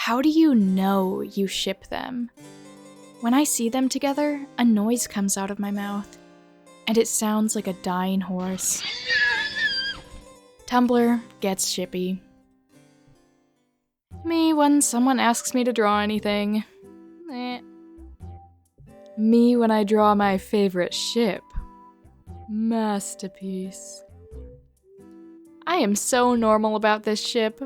How do you know you ship them? When I see them together, a noise comes out of my mouth, and it sounds like a dying horse. Tumblr gets Shippy. Me when someone asks me to draw anything. Me when I draw my favorite ship. Masterpiece. I am so normal about this ship.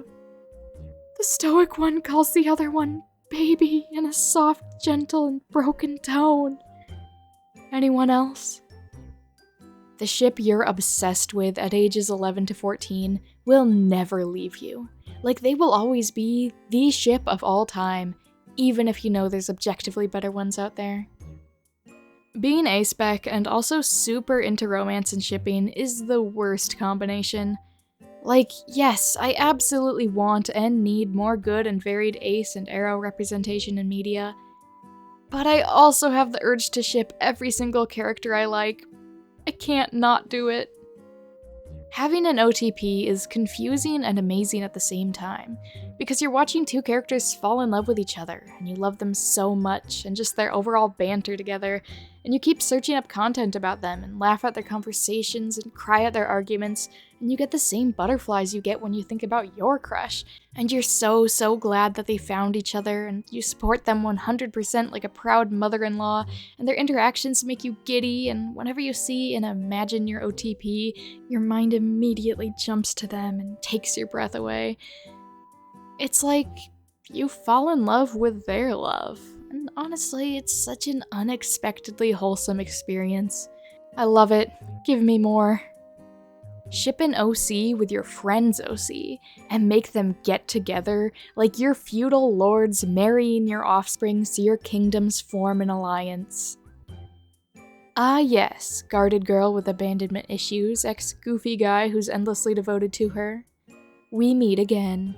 The stoic one calls the other one baby in a soft, gentle, and broken tone. Anyone else? The ship you're obsessed with at ages 11 to 14 will never leave you. Like, they will always be the ship of all time, even if you know there's objectively better ones out there. Being A-spec and also super into romance and shipping is the worst combination. Like, yes, I absolutely want and need more good and varied ace and arrow representation in media, but I also have the urge to ship every single character I like. I can't not do it. Having an OTP is confusing and amazing at the same time, because you're watching two characters fall in love with each other, and you love them so much, and just their overall banter together, and you keep searching up content about them, and laugh at their conversations, and cry at their arguments, and you get the same butterflies you get when you think about your crush, and you're so glad that they found each other, and you support them 100% like a proud mother-in-law, and their interactions make you giddy, and whenever you see and imagine your OTP, your mind immediately jumps to them and takes your breath away. It's like you fall in love with their love, and honestly, it's such an unexpectedly wholesome experience. I love it. Give me more. Ship an OC with your friend's OC, and make them get together like your feudal lords marrying your offspring so your kingdoms form an alliance. Ah yes, guarded girl with abandonment issues, ex-goofy guy who's endlessly devoted to her. We meet again.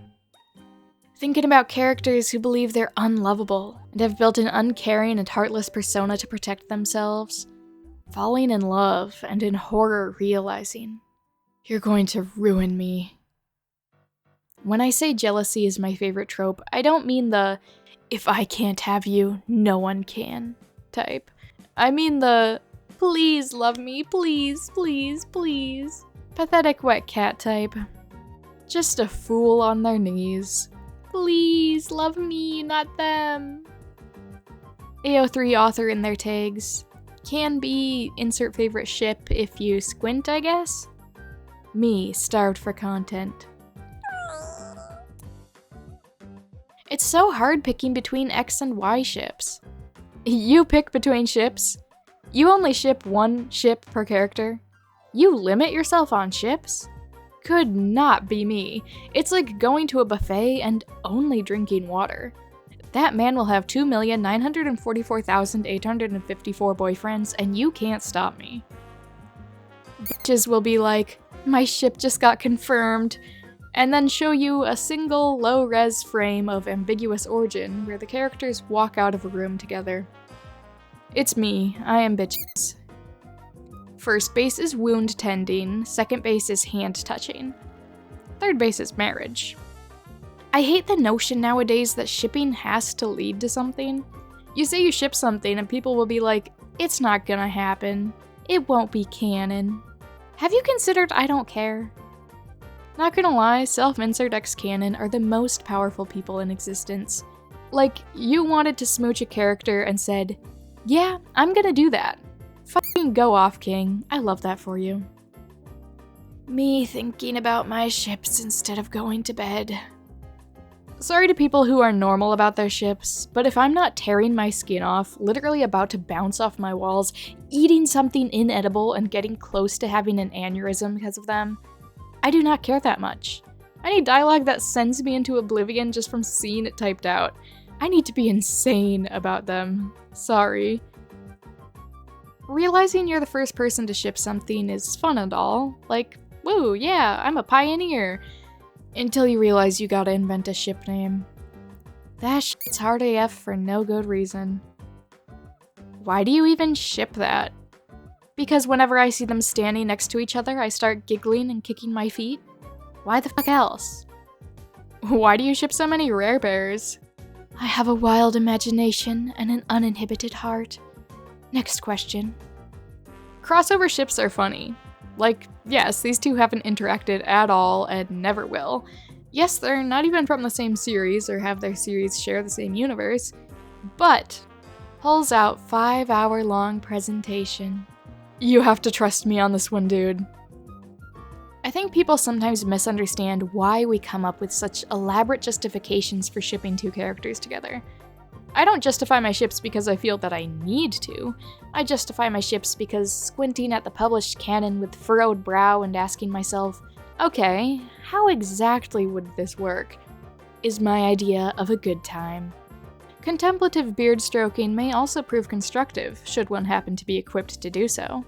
Thinking about characters who believe they're unlovable and have built an uncaring and heartless persona to protect themselves. Falling in love and in horror realizing, you're going to ruin me. When I say jealousy is my favorite trope, I don't mean the if I can't have you, no one can type. I mean the please love me, please, please, please. Pathetic wet cat type. Just a fool on their knees. Please love me, not them. AO3 author in their tags. Can be insert favorite ship if you squint, I guess. Me, starved for content. It's so hard picking between X and Y ships. You pick between ships. You only ship one ship per character. You limit yourself on ships? Could not be me. It's like going to a buffet and only drinking water. That man will have 2,944,854 boyfriends, and you can't stop me. Bitches will be like, my ship just got confirmed, and then show you a single low-res frame of ambiguous origin where the characters walk out of a room together. It's me, I am bitches. First base is wound tending, second base is hand touching. Third base is marriage. I hate the notion nowadays that shipping has to lead to something. You say you ship something and people will be like, it's not gonna happen. It won't be canon. Have you considered I don't care? Not gonna lie, self-insert ex-canon are the most powerful people in existence. Like, you wanted to smooch a character and said, yeah, I'm gonna do that. Fucking go off, King. I love that for you. Me thinking about my ships instead of going to bed. Sorry to people who are normal about their ships, but if I'm not tearing my skin off, literally about to bounce off my walls, eating something inedible and getting close to having an aneurysm because of them, I do not care that much. I need dialogue that sends me into oblivion just from seeing it typed out. I need to be insane about them. Sorry. Realizing you're the first person to ship something is fun and all. Like, woo, yeah, I'm a pioneer. Until you realize you gotta invent a ship name. That shit's hard AF for no good reason. Why do you even ship that? Because whenever I see them standing next to each other, I start giggling and kicking my feet? Why the fuck else? Why do you ship so many rare bears? I have a wild imagination and an uninhibited heart. Next question. Crossover ships are funny. Like, yes, these two haven't interacted at all and never will. Yes, they're not even from the same series or have their series share the same universe, but pulls out 5-hour-long presentation. You have to trust me on this one, dude. I think people sometimes misunderstand why we come up with such elaborate justifications for shipping two characters together. I don't justify my ships because I feel that I need to. I justify my ships because squinting at the published canon with furrowed brow and asking myself, okay, how exactly would this work? Is my idea of a good time. Contemplative beard stroking may also prove constructive, should one happen to be equipped to do so.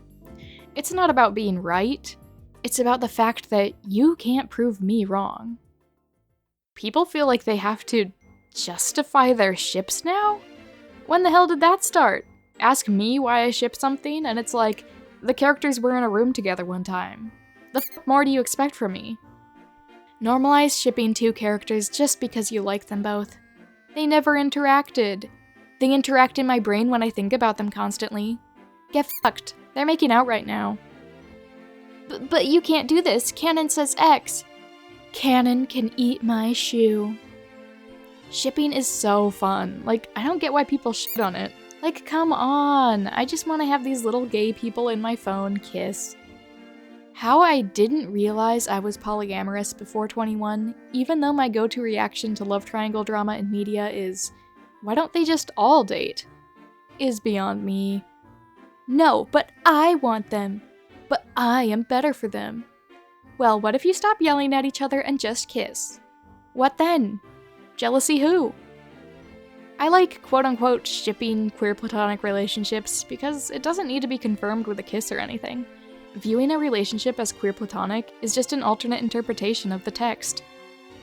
It's not about being right, it's about the fact that you can't prove me wrong. People feel like they have to justify their ships now? When the hell did that start? Ask me why I ship something, and it's like, the characters were in a room together one time. The f more do you expect from me? Normalize shipping two characters just because you like them both. They never interacted. They interact in my brain when I think about them constantly. Get fucked. They're making out right now. But you can't do this. Canon says X. Canon can eat my shoe. Shipping is so fun. Like, I don't get why people shit on it. Like, come on. I just want to have these little gay people in my phone kiss. How I didn't realize I was polyamorous before 21, even though my go-to reaction to love triangle drama in media is, why don't they just all date? Is beyond me. No, but I want them. But I am better for them. Well, what if you stop yelling at each other and just kiss? What then? Jealousy who? I like quote-unquote shipping queer platonic relationships because it doesn't need to be confirmed with a kiss or anything. Viewing a relationship as queer platonic is just an alternate interpretation of the text.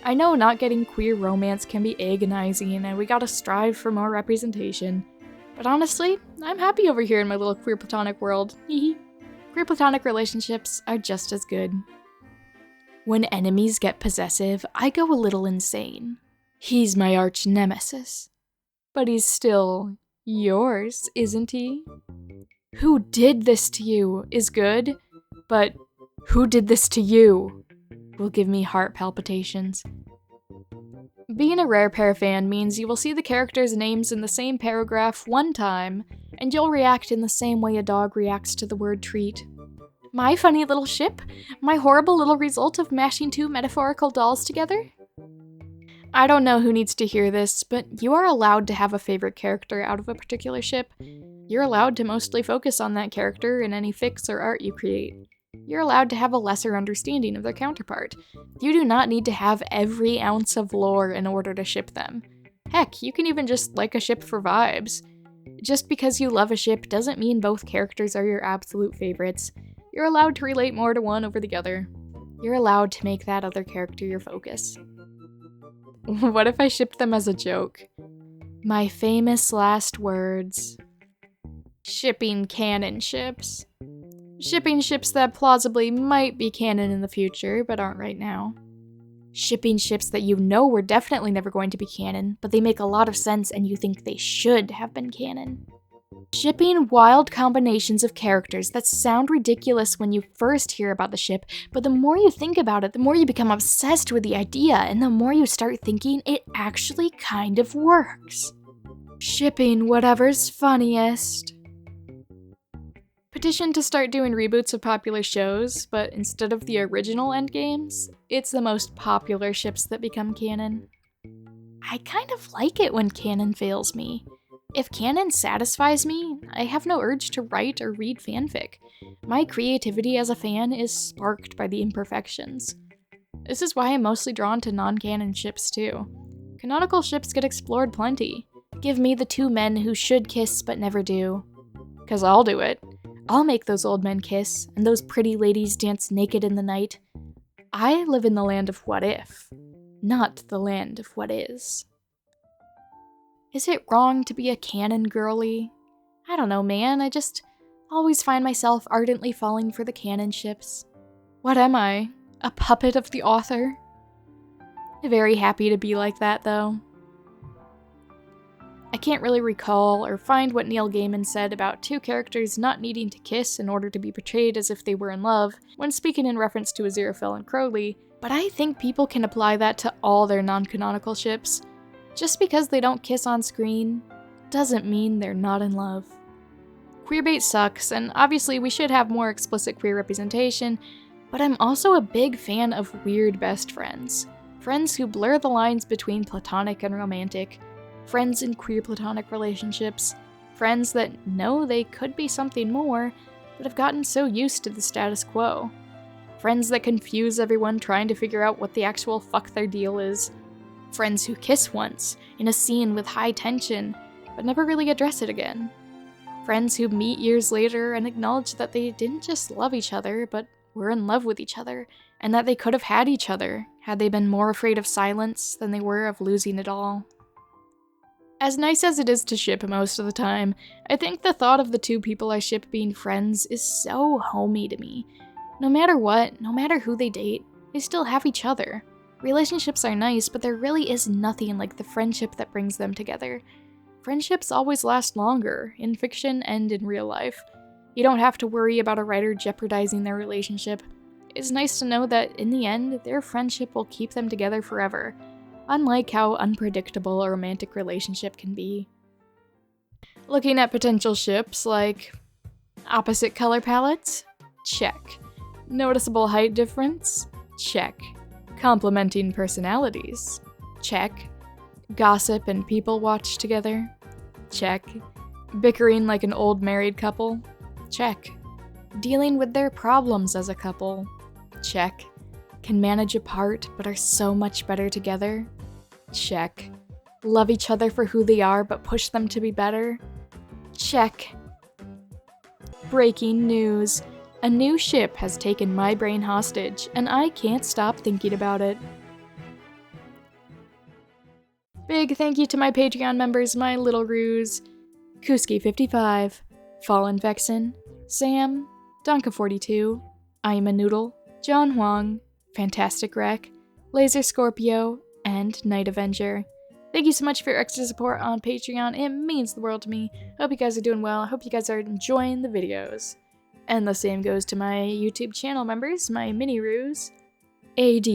I know not getting queer romance can be agonizing and we gotta strive for more representation, but honestly, I'm happy over here in my little queer platonic world. Queer platonic relationships are just as good. When enemies get possessive, I go a little insane. He's my arch nemesis. But he's still yours, isn't he? Who did this to you is good, but who did this to you will give me heart palpitations. Being a Rare Pair fan means you will see the characters' names in the same paragraph one time, and you'll react in the same way a dog reacts to the word treat. My funny little ship? My horrible little result of mashing two metaphorical dolls together? I don't know who needs to hear this, but you are allowed to have a favorite character out of a particular ship. You're allowed to mostly focus on that character in any fics or art you create. You're allowed to have a lesser understanding of their counterpart. You do not need to have every ounce of lore in order to ship them. Heck, you can even just like a ship for vibes. Just because you love a ship doesn't mean both characters are your absolute favorites. You're allowed to relate more to one over the other. You're allowed to make that other character your focus. What if I shipped them as a joke? My famous last words. Shipping canon ships. Shipping ships that plausibly might be canon in the future, but aren't right now. Shipping ships that you know were definitely never going to be canon, but they make a lot of sense and you think they should have been canon. Shipping wild combinations of characters that sound ridiculous when you first hear about the ship, but the more you think about it, the more you become obsessed with the idea, and the more you start thinking it actually kind of works. Shipping whatever's funniest. Petition to start doing reboots of popular shows, but instead of the original endgames, it's the most popular ships that become canon. I kind of like it when canon fails me. If canon satisfies me, I have no urge to write or read fanfic. My creativity as a fan is sparked by the imperfections. This is why I'm mostly drawn to non-canon ships too. Canonical ships get explored plenty. Give me the two men who should kiss but never do. 'Cause I'll do it. I'll make those old men kiss, and those pretty ladies dance naked in the night. I live in the land of what if, not the land of what is. Is it wrong to be a canon girly? I don't know, man. I just always find myself ardently falling for the canon ships. What am I? A puppet of the author? Very happy to be like that, though. I can't really recall or find what Neil Gaiman said about two characters not needing to kiss in order to be portrayed as if they were in love when speaking in reference to Aziraphale and Crowley, but I think people can apply that to all their non-canonical ships. Just because they don't kiss on screen doesn't mean they're not in love. Queerbait sucks, and obviously we should have more explicit queer representation, but I'm also a big fan of weird best friends. Friends who blur the lines between platonic and romantic, friends in queer platonic relationships, friends that know they could be something more, but have gotten so used to the status quo. Friends that confuse everyone trying to figure out what the actual fuck their deal is. Friends who kiss once, in a scene with high tension, but never really address it again. Friends who meet years later and acknowledge that they didn't just love each other, but were in love with each other, and that they could have had each other had they been more afraid of silence than they were of losing it all. As nice as it is to ship most of the time, I think the thought of the two people I ship being friends is so homey to me. No matter what, no matter who they date, they still have each other. Relationships are nice, but there really is nothing like the friendship that brings them together. Friendships always last longer, in fiction and in real life. You don't have to worry about a writer jeopardizing their relationship. It's nice to know that, in the end, their friendship will keep them together forever, unlike how unpredictable a romantic relationship can be. Looking at potential ships like opposite color palettes? Check. Noticeable height difference? Check. Complementing personalities? Check. Gossip and people watch together? Check. Bickering like an old married couple? Check. Dealing with their problems as a couple? Check. Can manage apart but are so much better together? Check. Love each other for who they are but push them to be better? Check. Breaking news. A new ship has taken my brain hostage, and I can't stop thinking about it. Big thank you to my Patreon members, my little ruse, Kuski55, Fallen Vexen, Sam, Donka42, I Am a Noodle, John Huang, Fantastic Wreck, Laser Scorpio, and Night Avenger. Thank you so much for your extra support on Patreon, it means the world to me. Hope you guys are doing well, I hope you guys are enjoying the videos. And the same goes to my YouTube channel members, my mini-ruse, AD,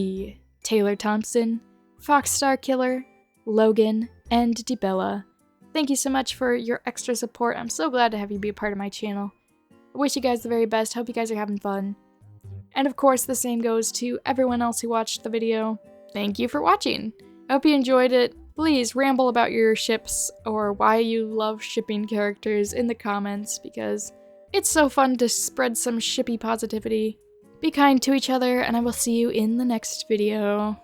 Taylor Thompson, Foxstar Killer, Logan, and DeBella. Thank you so much for your extra support. I'm so glad to have you be a part of my channel. I wish you guys the very best. Hope you guys are having fun. And of course, the same goes to everyone else who watched the video. Thank you for watching. I hope you enjoyed it. Please ramble about your ships or why you love shipping characters in the comments because it's so fun to spread some shippy positivity. Be kind to each other, and I will see you in the next video.